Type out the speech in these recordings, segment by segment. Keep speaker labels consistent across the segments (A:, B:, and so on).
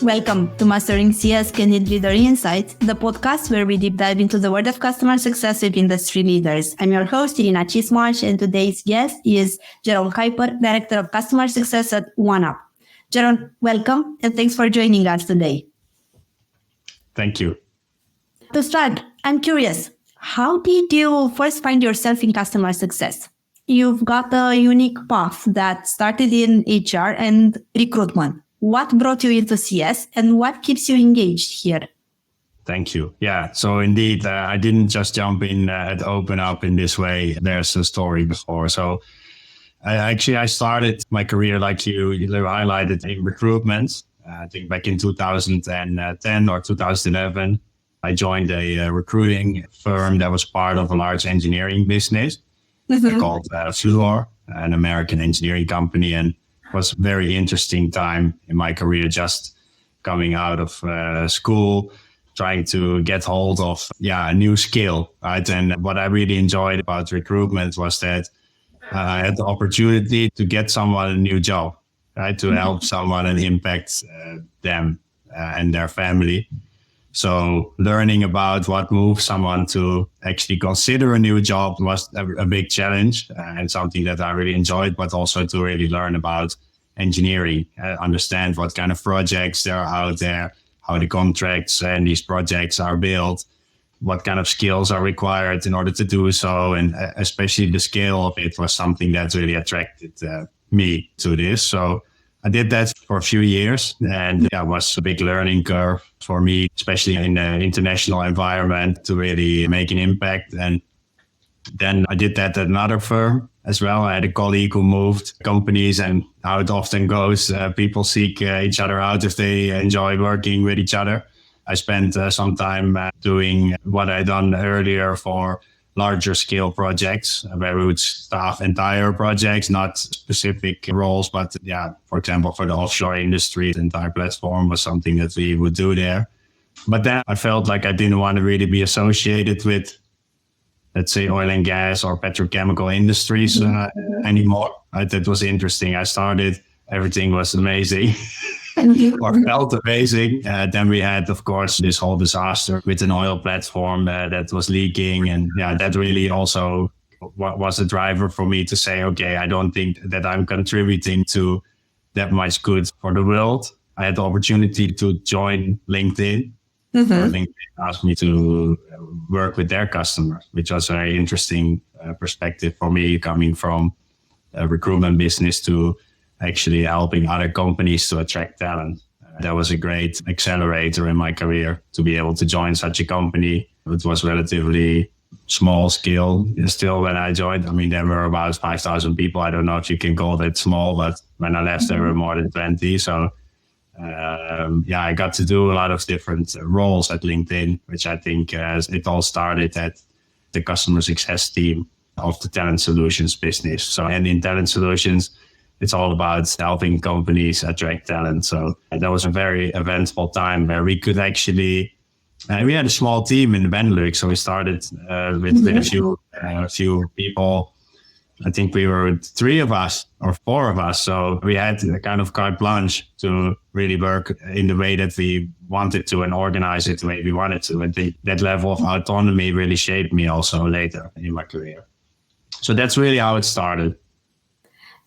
A: Welcome to Mastering CS Candid Leader Insights, the podcast where we deep dive into the world of customer success with industry leaders. I'm your host, Irina Cismas, and today's guest is Jeroen Kuiper, Director of Customer Success at OpenUp. Jeroen, welcome, and thanks for joining us today.
B: Thank you.
A: To start, I'm curious, how did you first find yourself in customer success? You've got a unique path that started in HR and recruitment. What brought you into CS and what keeps you engaged here?
B: Thank you. Yeah, so indeed, I didn't just jump in at OpenUp in this way. There's a story before. So I started my career, like you highlighted, in recruitment. I think back in 2010 or 2011, I joined a recruiting firm that was part of a large engineering business called Fluor, an American engineering company. And was a very interesting time in my career, just coming out of school, trying to get hold of a new skill, right? And what I really enjoyed about recruitment was that I had the opportunity to get someone a new job, right? To help someone and impact them and their family. So learning about what moves someone to actually consider a new job was a big challenge and something that I really enjoyed, but also to really learn about engineering, understand what kind of projects there are out there, how the contracts and these projects are built, what kind of skills are required in order to do so. And especially the scale of it was something that really attracted me to this. So I did that for a few years, and it was a big learning curve for me, especially in an international environment, to really make an impact. And then I did that at another firm as well. I had a colleague who moved companies, and how it often goes, people seek each other out if they enjoy working with each other. I spent some time doing what I'd done earlier for larger scale projects, where we would staff entire projects, not specific roles, but for example, for the offshore industry, the entire platform was something that we would do there. But then I felt like I didn't want to really be associated with, let's say, oil and gas or petrochemical industries anymore. That was interesting. I started, everything was amazing. Or felt amazing. Then we had, of course, this whole disaster with an oil platform that was leaking. And that really also was a driver for me to say, okay, I don't think that I'm contributing to that much good for the world. I had the opportunity to join LinkedIn. LinkedIn asked me to work with their customers, which was a very interesting perspective for me, coming from a recruitment business to actually helping other companies to attract talent. That was a great accelerator in my career to be able to join such a company. It was relatively small scale still when I joined. I mean, there were about 5,000 people. I don't know if you can call that small, but when I left, there were more than 20. So I got to do a lot of different roles at LinkedIn, which I think it all started at the customer success team of the talent solutions business. So, and in talent solutions, it's all about helping companies attract talent. So that was a very eventful time where we could actually, we had a small team in the Benelux. So we started with a few people. I think we were 3 of us or 4 of us. So we had a kind of carte blanche to really work in the way that we wanted to and organize it the way we wanted to. I think that level of autonomy really shaped me also later in my career. So that's really how it started.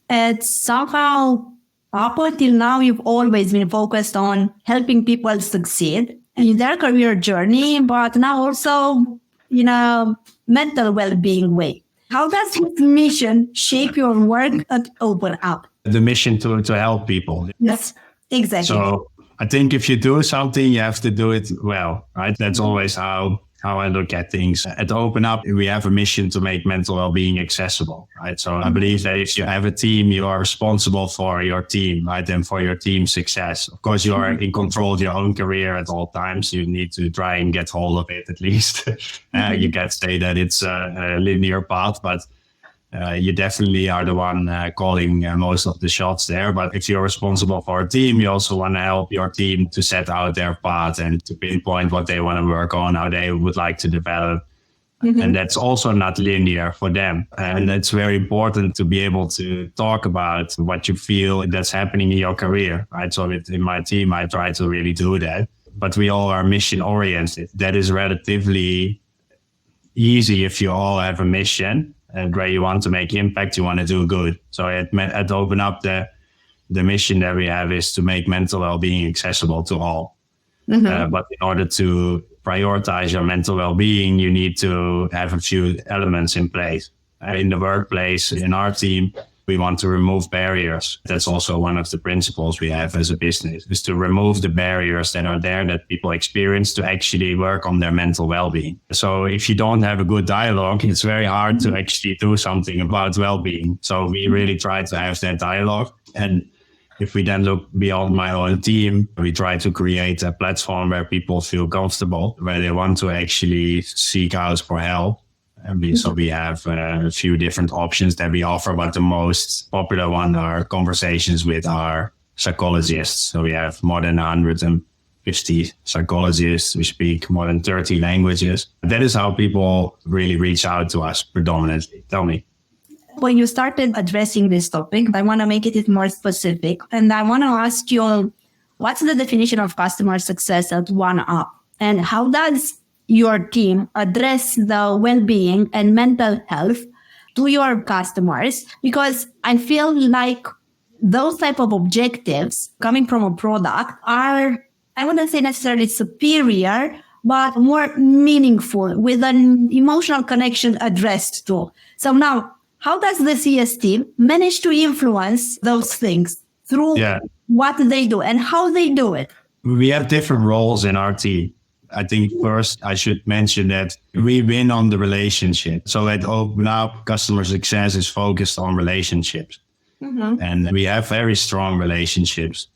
A: And somehow, up until now, you've always been focused on helping people succeed in their career journey, but now also in a mental well-being way. How does this mission shape your work at OpenUp?
B: The mission to help people.
A: Yes, exactly.
B: So I think if you do something, you have to do it well, right? That's always how I look at things. At OpenUp, we have a mission to make mental well-being accessible, right? So I believe that if you have a team, you are responsible for your team, right? And for your team's success. Of course, you are in control of your own career at all times. You need to try and get hold of it at least. You can't say that it's a linear path, but you definitely are the one calling most of the shots there. But if you're responsible for a team, you also want to help your team to set out their path and to pinpoint what they want to work on, how they would like to develop, And that's also not linear for them. And it's very important to be able to talk about what you feel that's happening in your career, right? So in my team, I try to really do that. But we all are mission oriented. That is relatively easy if you all have a mission and where you want to make impact, you want to do good. So at OpenUp, the mission that we have is to make mental well-being accessible to all. But in order to prioritize your mental well-being, you need to have a few elements in place. In the workplace, in our team, we want to remove barriers. That's also one of the principles we have as a business, is to remove the barriers that are there that people experience to actually work on their mental well-being. So if you don't have a good dialogue, it's very hard to actually do something about well-being. So we really try to have that dialogue. And if we then look beyond my own team, we try to create a platform where people feel comfortable, where they want to actually seek out for help. And so we have a few different options that we offer, but the most popular one are conversations with our psychologists. So we have more than 150 psychologists. We speak more than 30 languages. That is how people really reach out to us predominantly. Tell me.
A: When you started addressing this topic, I want to make it more specific. And I want to ask you, what's the definition of customer success at OneUp? And how does your team address the well-being and mental health to your customers? Because I feel like those type of objectives coming from a product are, I wouldn't say necessarily superior, but more meaningful with an emotional connection addressed to. So now, how does the CS team manage to influence those things through what they do and how they do it?
B: We have different roles in our team. I think first I should mention that we win on the relationship. So at OpenUp, customer success is focused on relationships. And we have very strong relationships,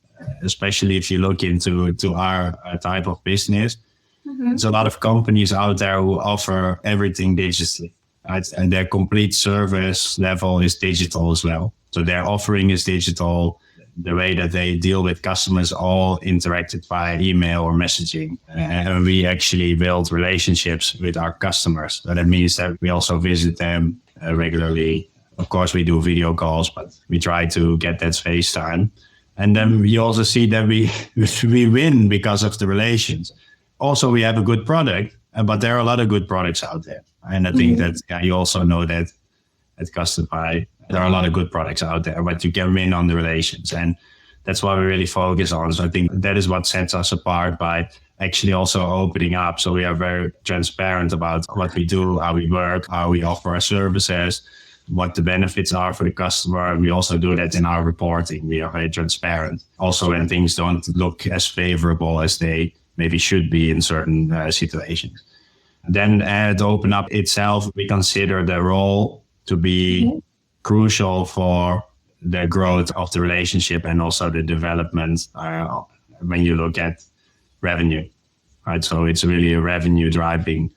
B: especially if you look into our type of business. There's a lot of companies out there who offer everything digitally, right? And their complete service level is digital as well. So their offering is digital. The way that they deal with customers all interacted via email or messaging. And we actually build relationships with our customers. So that means that we also visit them regularly. Of course, we do video calls, but we try to get that face time. And then you also see that we win because of the relations. Also, we have a good product, but there are a lot of good products out there. And I think that you also know that at Custify, there are a lot of good products out there, but you can win on the relations. And that's what we really focus on. So I think that is what sets us apart by actually also opening up. So we are very transparent about what we do, how we work, how we offer our services, what the benefits are for the customer. And we also do that in our reporting. We are very transparent. Also, when things don't look as favorable as they maybe should be in certain situations. Then at OpenUp itself, we consider the role to be crucial for the growth of the relationship and also the development when you look at revenue, right? So it's really a revenue driving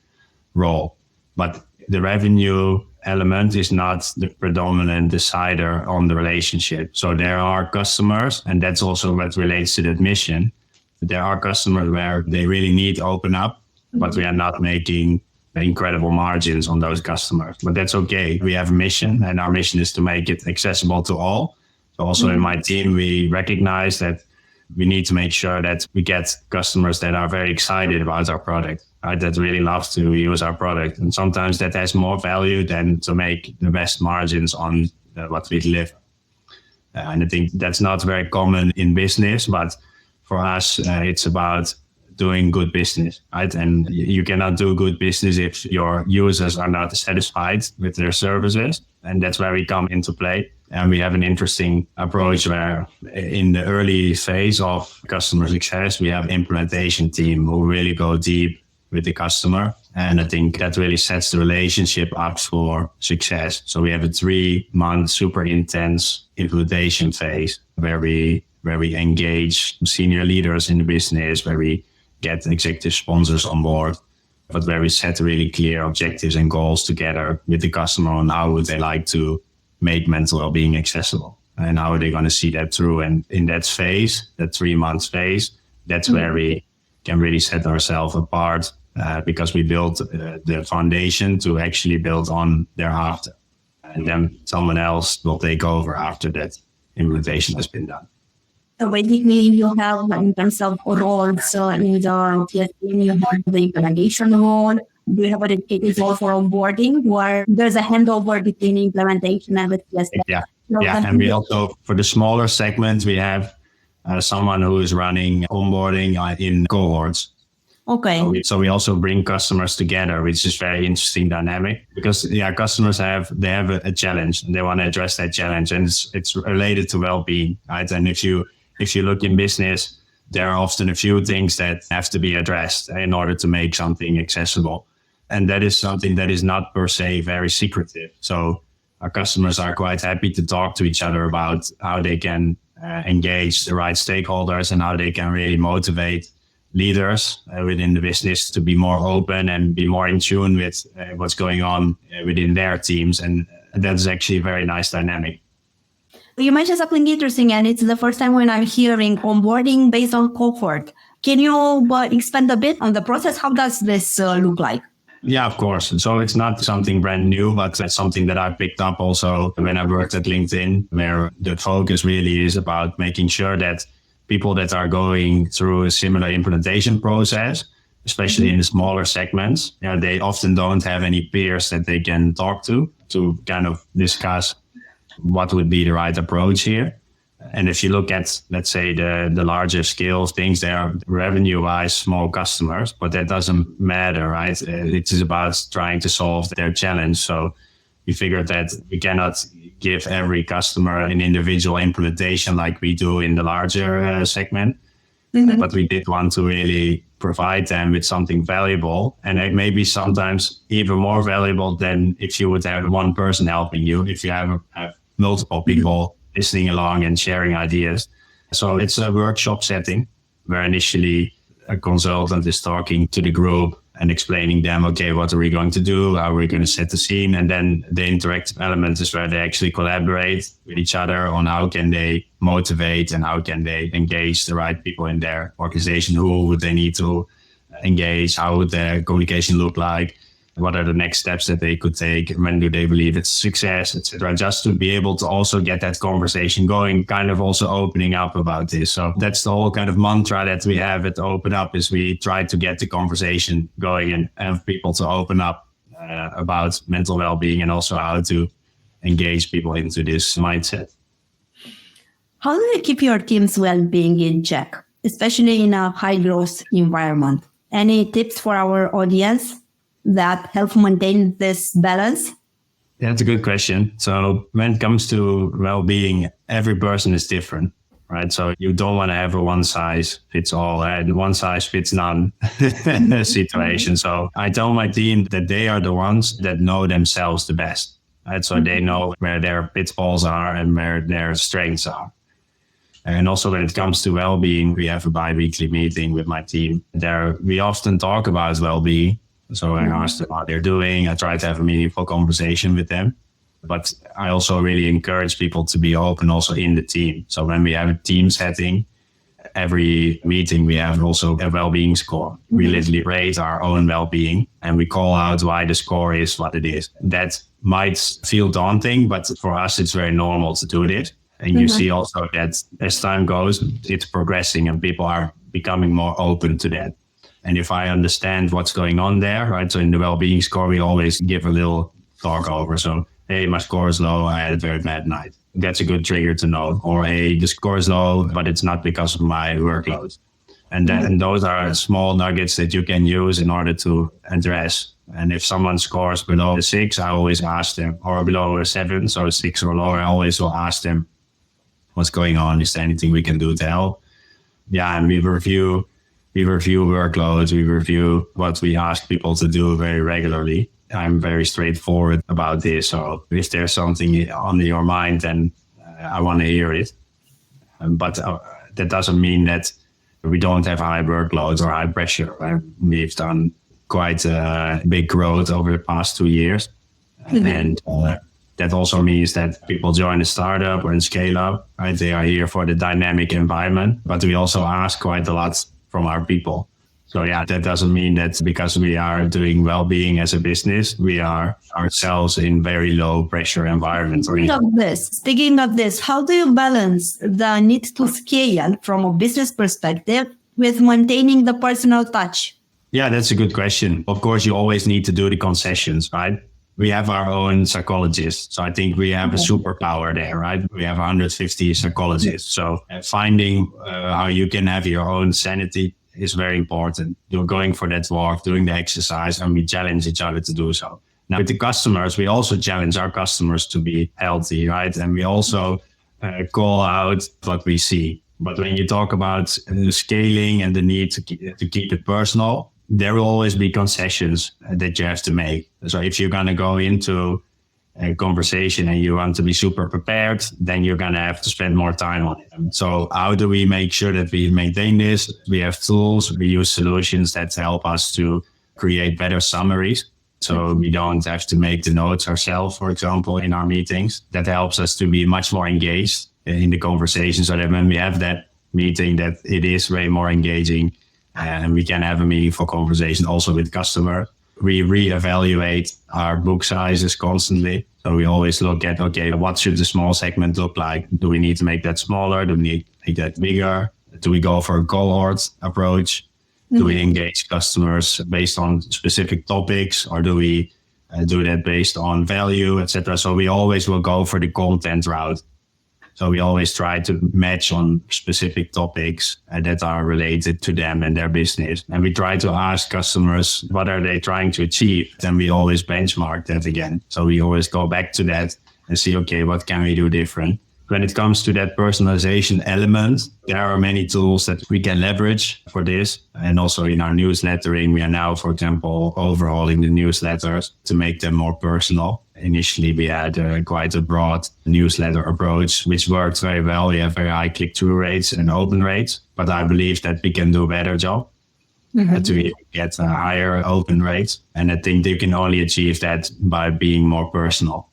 B: role, but the revenue element is not the predominant decider on the relationship. So there are customers, and that's also what relates to that mission. There are customers where they really need OpenUp, but we are not making incredible margins on those customers, but that's okay. We have a mission, and our mission is to make it accessible to all. So also in my team, we recognize that we need to make sure that we get customers that are very excited about our product, right? That really love to use our product. And sometimes that has more value than to make the best margins on what we deliver. And I think that's not very common in business, but for us, it's about doing good business, right? And you cannot do good business if your users are not satisfied with their services. And that's where we come into play. And we have an interesting approach where in the early phase of customer success, we have an implementation team who really go deep with the customer. And I think that really sets the relationship up for success. So we have a 3-month super intense implementation phase where we engage senior leaders in the business, where we get executive sponsors on board, but where we set really clear objectives and goals together with the customer on how would they like to make mental well-being accessible and how are they going to see that through. And in that phase, that 3-month phase, that's where we can really set ourselves apart because we built the foundation to actually build on thereafter. And then someone else will take over after that implementation has been done.
A: So basically, you have in terms of roles, so in the team, you have the implementation role. Do you have a dedicated role for onboarding, where there's a handover between implementation and the TSP?
B: Yeah. And we also, for the smaller segments, we have someone who is running onboarding in cohorts.
A: Okay.
B: So we also bring customers together, which is very interesting dynamic, because customers have a challenge and they want to address that challenge, and it's related to well-being, right? And if you look in business, there are often a few things that have to be addressed in order to make something accessible, and that is something that is not per se very secretive. So our customers are quite happy to talk to each other about how they can engage the right stakeholders and how they can really motivate leaders within the business to be more open and be more in tune with what's going on within their teams. And that's actually a very nice dynamic.
A: You mentioned something interesting, and it's the first time when I'm hearing onboarding based on cohort. Can you expand a bit on the process? How does this look like?
B: Yeah, of course. So it's not something brand new, but it's something that I picked up also when I worked at LinkedIn, where the focus really is about making sure that people that are going through a similar implementation process, especially in the smaller segments, they often don't have any peers that they can talk to kind of discuss what would be the right approach here. And if you look at, let's say, the larger scale things, they are revenue-wise small customers, but that doesn't matter, right? It is about trying to solve their challenge. So we figured that we cannot give every customer an individual implementation like we do in the larger segment. Mm-hmm. But we did want to really provide them with something valuable, and it may be sometimes even more valuable than if you would have one person helping you, if you have multiple people listening along and sharing ideas. So it's a workshop setting where initially a consultant is talking to the group and explaining them, okay, what are we going to do? How are we going to set the scene? And then the interactive element is where they actually collaborate with each other on how can they motivate and how can they engage the right people in their organization. Who would they need to engage? How would their communication look like? What are the next steps that they could take? When do they believe it's success, etc.? Just to be able to also get that conversation going, kind of also opening up about this. So that's the whole kind of mantra that we have at OpenUp, is we try to get the conversation going and have people to open up about mental well-being and also how to engage people into this mindset.
A: How do you keep your team's well-being in check, especially in a high-growth environment? Any tips for our audience that help maintain this balance?
B: Yeah, that's a good question. So when it comes to well-being, every person is different, right? So you don't want to have a one-size-fits-all, one-size-fits-none situation. So I tell my team that they are the ones that know themselves the best, right? So they know where their pitfalls are and where their strengths are. And also when it comes to well-being, we have a bi-weekly meeting with my team. There we often talk about well-being. So I ask them how they're doing. I try to have a meaningful conversation with them. But I also really encourage people to be open also in the team. So when we have a team setting, every meeting we have also a well-being score. We literally rate our own well-being and we call out why the score is what it is. That might feel daunting, but for us, it's very normal to do this. And you see also that as time goes, it's progressing and people are becoming more open to that. And if I understand what's going on there, right? So in the well-being score, we always give a little talk over. So, hey, my score is low. I had a very bad night. That's a good trigger to know. Or, hey, the score is low, but it's not because of my workload. And then those are small nuggets that you can use in order to address. And if someone scores below a 6, I always ask them, or below a 7, so a 6 or lower, I always will ask them, what's going on? Is there anything we can do to help? Yeah, and we review workloads, we review what we ask people to do very regularly. I'm very straightforward about this. So if there's something on your mind, then I want to hear it. But that doesn't mean that we don't have high workloads or high pressure. We've done quite a big growth over the past 2 years. And that also means that people join a startup or a scale up, right? They are here for the dynamic environment, but we also ask quite a lot from our people. So yeah, that doesn't mean that because we are doing well-being as a business, we are ourselves in very low pressure environments.
A: Speaking of this, how do you balance the need to scale from a business perspective with maintaining the personal touch?
B: Yeah, that's a good question. Of course, you always need to do the concessions, right? We have our own psychologists. So I think we have a superpower there, right? We have 150 psychologists. So finding how you can have your own sanity is very important. You're going for that walk, doing the exercise, and we challenge each other to do so. Now with the customers, we also challenge our customers to be healthy, right? And we also call out what we see. But when you talk about scaling and the need to keep it personal, there will always be concessions that you have to make. So if you're going to go into a conversation and you want to be super prepared, then you're going to have to spend more time on it. So how do we make sure that we maintain this? We have tools, we use solutions that help us to create better summaries. So we don't have to make the notes ourselves, for example, in our meetings. That helps us to be much more engaged in the conversation, so that when we have that meeting, that it is way more engaging and we can have a meaningful conversation also with customer. We reevaluate our book sizes constantly. So we always look at, okay, what should the small segment look like? Do we need to make that smaller? Do we need to make that bigger? Do we go for a cohort approach? Do we engage customers based on specific topics, or do we do that based on value, etc.? So we always will go for the content route. So we always try to match on specific topics that are related to them and their business. And we try to ask customers, what are they trying to achieve? Then we always benchmark that again. So we always go back to that and see, okay, what can we do different? When it comes to that personalization element, there are many tools that we can leverage for this. And also in our newslettering, we are now, for example, overhauling the newsletters to make them more personal. Initially, we had quite a broad newsletter approach, which worked very well. We have very high click-through rates and open rates, but I believe that we can do a better job to get higher open rates. And I think you can only achieve that by being more personal.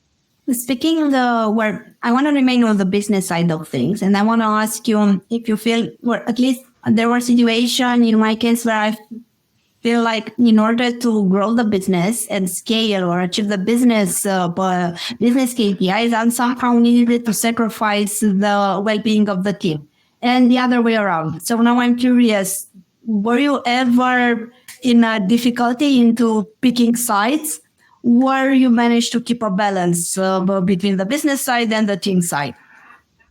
A: Speaking where I want to remain on the business side of things, and I want to ask you if you feel, or at least there were situations in my case where I feel like in order to grow the business and scale or achieve the business KPIs, I somehow needed to sacrifice the well-being of the team, and the other way around. So now I'm curious, were you ever in a difficulty into picking sides, where you managed to keep a balance between the business side and the team side?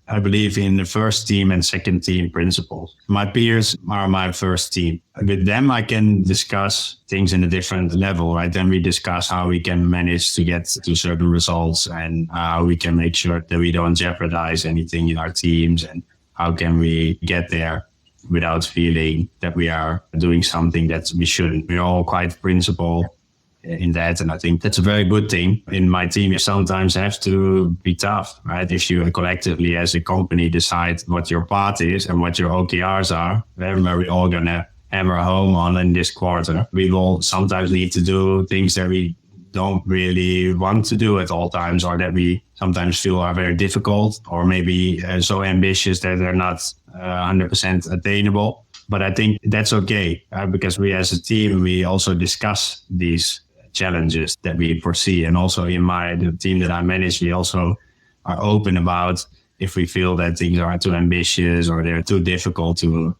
B: I believe in the first team and second team principles. My peers are my first team. With them, I can discuss things in a different level, right? Then we discuss how we can manage to get to certain results and how we can make sure that we don't jeopardize anything in our teams, and how can we get there without feeling that we are doing something that we shouldn't. We're all quite principled in that, and I think that's a very good thing. In my team, you sometimes have to be tough, right? If you collectively as a company decide what your path is and what your OKRs are, where we're all gonna hammer home on in this quarter, we will sometimes need to do things that we don't really want to do at all times, or that we sometimes feel are very difficult, or maybe so ambitious that they're not 100% attainable. But I think that's okay, because we as a team, we also discuss these challenges that we foresee. And also in the team that I manage, we also are open about if we feel that things are too ambitious or they're too difficult to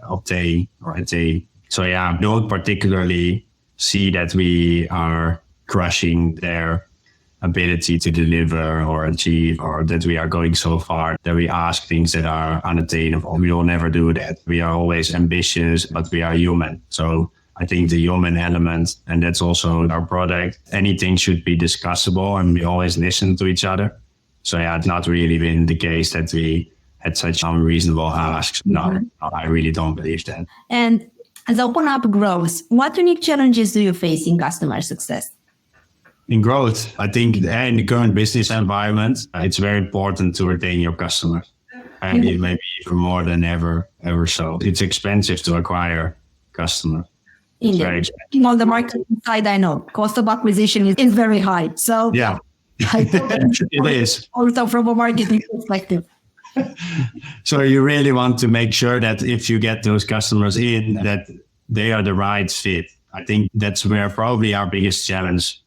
B: obtain or attain. So yeah, I don't particularly see that we are crushing their ability to deliver or achieve, or that we are going so far that we ask things that are unattainable. We will never do that. We are always ambitious, but we are human. So I think the human element, and that's also our product, anything should be discussable, and we always listen to each other. So yeah, it's not really been the case that we had such unreasonable asks. No, I really don't believe that.
A: And as OpenUp grows, what unique challenges do you face in customer success?
B: In growth, I think in the current business environment, it's very important to retain your customers. And maybe even more than ever so. It's expensive to acquire customers.
A: On the marketing side, I know cost of acquisition is very high. So
B: yeah, it is.
A: Also from a marketing perspective.
B: So you really want to make sure that if you get those customers in, that they are the right fit. I think that's where probably our biggest challenge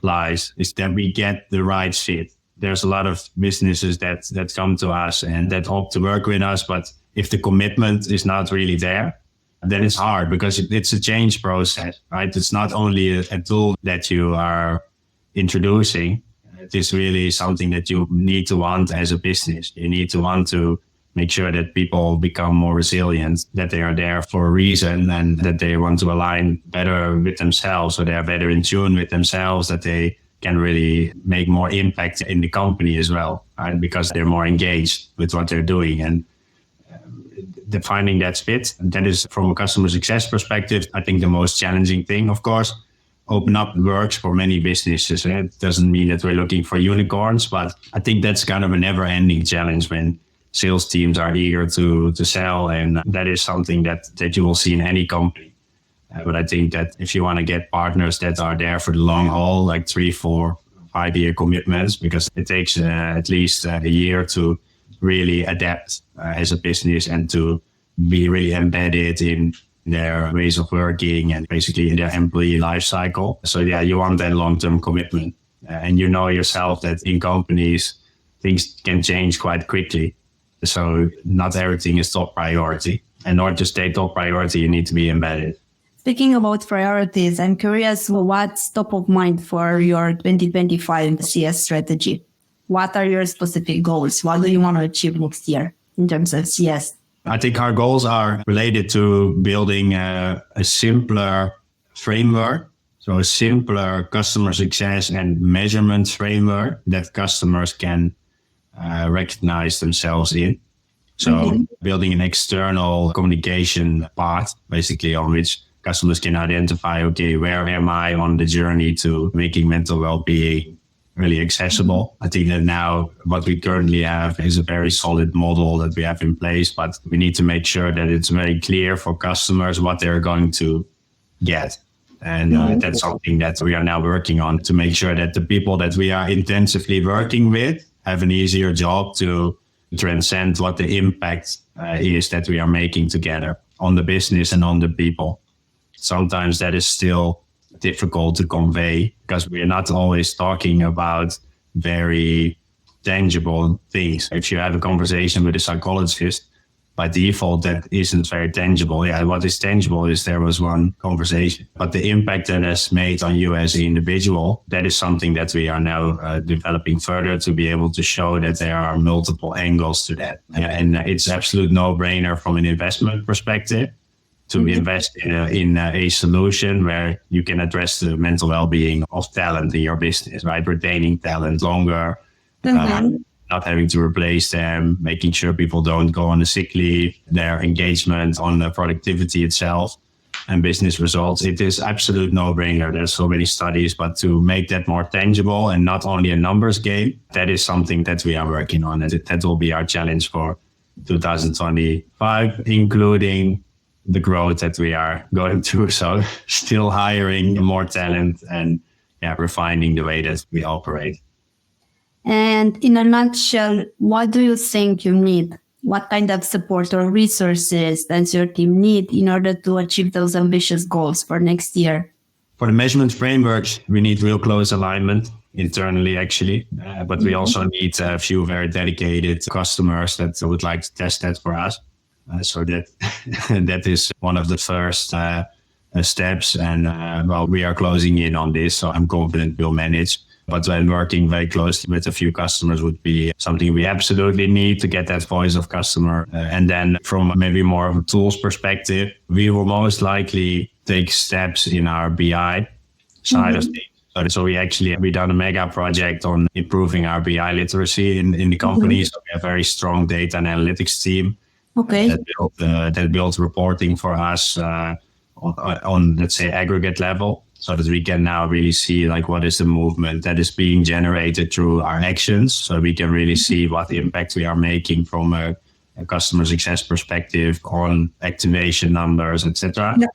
B: lies, is that we get the right fit. There's a lot of businesses that come to us and that hope to work with us, but if the commitment is not really there, then it's hard because it's a change process, right? It's not only a tool that you are introducing. It is really something that you need to want as a business. You need to want to make sure that people become more resilient, that they are there for a reason, and that they want to align better with themselves, so they are better in tune with themselves, that they can really make more impact in the company as well, right? Because they're more engaged with what they're doing. And defining that fit, that is, from a customer success perspective, I think the most challenging thing. Of course, OpenUp works for many businesses. It doesn't mean that we're looking for unicorns, but I think that's kind of a never-ending challenge when sales teams are eager to sell, and that is something that you will see in any company. But I think that if you want to get partners that are there for the long haul, like 3, 4, 5-year commitments, because it takes at least a year to really adapt as a business and to be really embedded in their ways of working and basically in their employee life cycle. So yeah, you want that long-term commitment. And you know yourself that in companies, things can change quite quickly. So not everything is top priority. And in order to stay top priority, you need to be embedded.
A: Speaking about priorities, I'm curious what's top of mind for your 2025 CS strategy? What are your specific goals? What do you want to achieve next year in terms of CS?
B: I think our goals are related to building a simpler framework. So a simpler customer success and measurement framework that customers can recognize themselves in. So building an external communication path, basically, on which customers can identify, okay, where am I on the journey to making mental well-being really accessible? I think that now what we currently have is a very solid model that we have in place, but we need to make sure that it's very clear for customers what they're going to get. And that's something that we are now working on, to make sure that the people that we are intensively working with have an easier job to transcend what the impact is that we are making together on the business and on the people. Sometimes that is still difficult to convey because we are not always talking about very tangible things. If you have a conversation with a psychologist, by default, that isn't very tangible. Yeah, what is tangible is there was one conversation, but the impact that has made on you as an individual, that is something that we are now developing further to be able to show that there are multiple angles to that. And it's absolute no-brainer from an investment perspective to invest in a solution where you can address the mental well-being of talent in your business, right? Retaining talent longer, not having to replace them, making sure people don't go on a sick leave, their engagement on the productivity itself and business results. It is absolute no-brainer. There's so many studies, but to make that more tangible and not only a numbers game, that is something that we are working on. And that will be our challenge for 2025, including the growth that we are going through. So still hiring more talent and refining the way that we operate.
A: And in a nutshell, what do you think you need? What kind of support or resources does your team need in order to achieve those ambitious goals for next year?
B: For the measurement frameworks, we need real close alignment internally, actually. But we also need a few very dedicated customers that would like to test that for us. So that is one of the first steps. And we are closing in on this, so I'm confident we'll manage. But when working very closely with a few customers would be something we absolutely need to get that voice of customer. And then from maybe more of a tools perspective, we will most likely take steps in our BI side of things. So we done a mega project on improving our BI literacy in the company. So we have a very strong data and analytics team that builds reporting for us on, let's say, aggregate level, so that we can now really see like what is the movement that is being generated through our actions. So we can really see what impact we are making from a customer success perspective on activation numbers, etc. Yeah.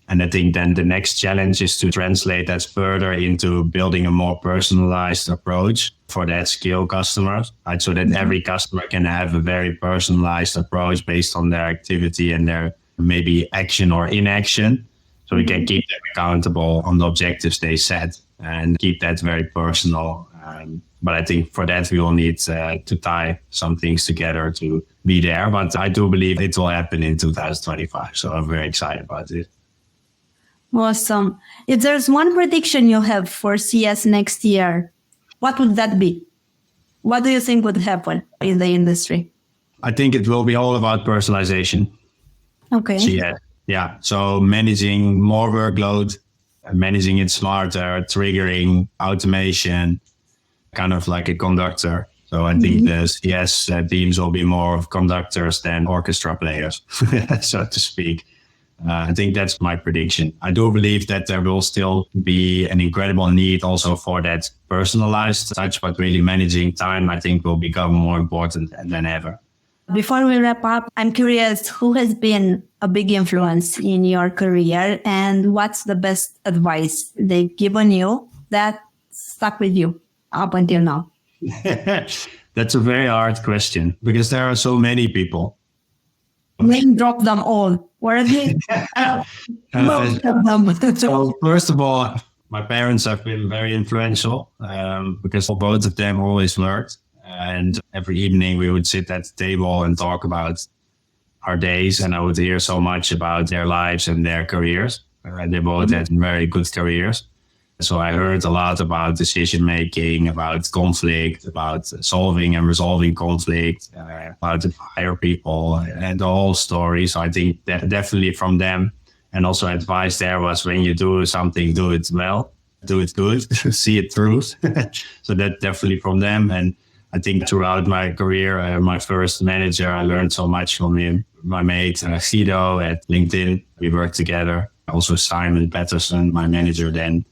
B: And I think then the next challenge is to translate that further into building a more personalized approach for that scale customers, right? So that every customer can have a very personalized approach based on their activity and their maybe action or inaction. So we can keep them accountable on the objectives they set and keep that very personal. But I think for that, we will need to tie some things together to be there. But I do believe it will happen in 2025. So I'm very excited about it.
A: Awesome. If there's one prediction you have for CS next year, what would that be? What do you think would happen in the industry?
B: I think it will be all about personalization.
A: Okay.
B: Yeah. So managing more workload, managing it smarter, triggering automation, kind of like a conductor. So I think the CS teams will be more of conductors than orchestra players, so to speak. I think that's my prediction. I do believe that there will still be an incredible need also for that personalized touch, but really managing time, I think, will become more important than ever.
A: Before we wrap up, I'm curious, who has been a big influence in your career and what's the best advice they've given you that stuck with you up until now?
B: That's a very hard question because there are so many people.
A: Name drop them all. Where are they? Most of them.
B: So first of all, my parents have been very influential because both of them always worked. And every evening we would sit at the table and talk about our days. And I would hear so much about their lives and their careers. They both had very good careers. So I heard a lot about decision making, about conflict, about solving and resolving conflict, about to hire people and the whole story. So I think that definitely from them. And also advice there was when you do something, do it well, do it good, see it through. So that definitely from them. And I think throughout my career, my first manager, I learned so much from him. My mate, Guido at LinkedIn, we worked together. Also Simon Patterson, my manager then.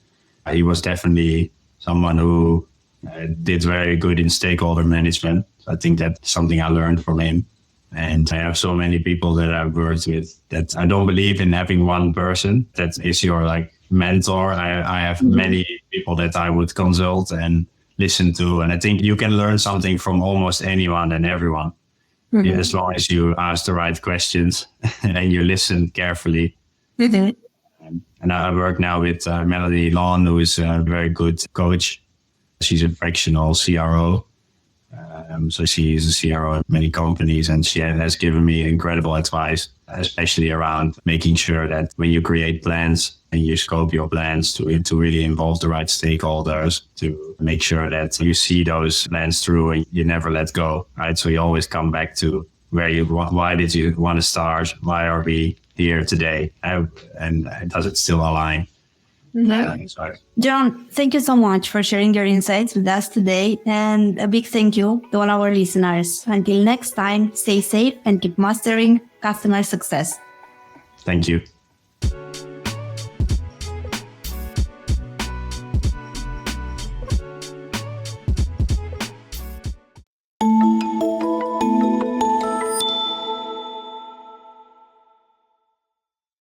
B: He was definitely someone who did very good in stakeholder management. I think that's something I learned from him. And I have so many people that I've worked with that I don't believe in having one person that is your like mentor. I have many people that I would consult and listen to. And I think you can learn something from almost anyone and everyone. As long as you ask the right questions and you listen carefully. And I work now with Melody Lawn, who is a very good coach. She's a fractional CRO. So she is a CRO at many companies, and she has given me incredible advice, especially around making sure that when you create plans and you scope your plans to really involve the right stakeholders, to make sure that you see those plans through and you never let go, right? So you always come back to why did you want to start? Why are we here today? And does it still align?
A: Jeroen, thank you so much for sharing your insights with us today. And a big thank you to all our listeners. Until next time, stay safe and keep mastering customer success.
B: Thank you.